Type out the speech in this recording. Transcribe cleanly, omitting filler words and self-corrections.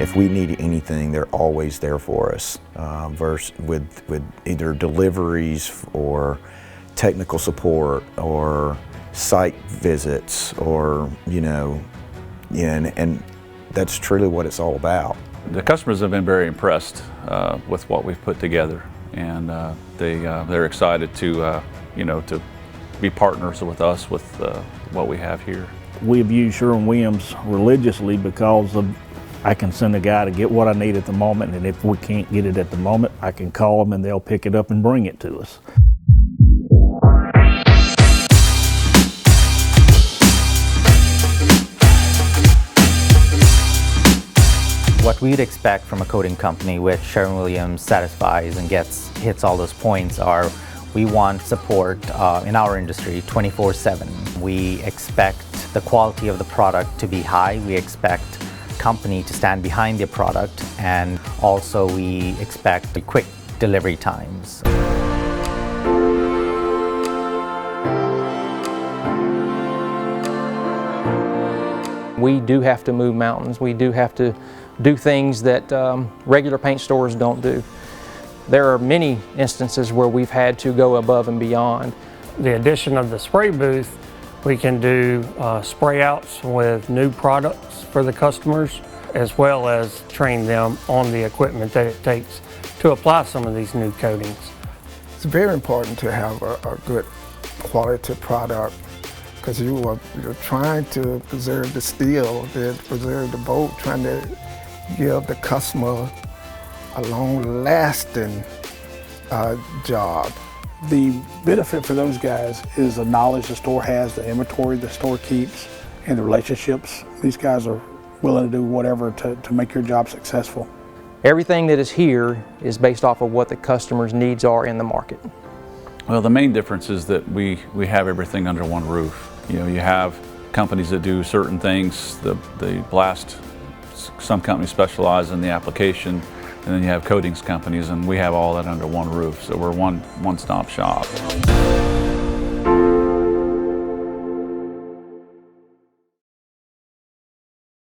if we need anything, they're always there for us. Versus with either deliveries or technical support or site visits, or and that's truly what it's all about. The customers have been very impressed with what we've put together, and they're excited to to be partners with us with what we have here. We've used Sherwin-Williams religiously because I can send a guy to get what I need at the moment, and if we can't get it at the moment, I can call them and they'll pick it up and bring it to us. What we'd expect from a coating company, which Sherwin-Williams satisfies and hits all those points, are we want support in our industry 24/7. We expect the quality of the product to be high. We expect company to stand behind their product, and also we expect quick delivery times. We do have to move mountains. We do have to do things that regular paint stores don't do. There are many instances where we've had to go above and beyond. The addition of the spray booth, we can do spray outs with new products for the customers, as well as train them on the equipment that it takes to apply some of these new coatings. It's very important to have a good quality product, because you're trying to preserve the steel, to preserve the boat, trying to give the customer a long-lasting job. The benefit for those guys is the knowledge the store has, the inventory the store keeps, and the relationships. These guys are willing to do whatever to make your job successful. Everything that is here is based off of what the customer's needs are in the market. Well, the main difference is that we have everything under one roof. You have companies that do certain things, the blast, some companies specialize in the application, and then you have coatings companies, and we have all that under one roof, so we're one-stop shop.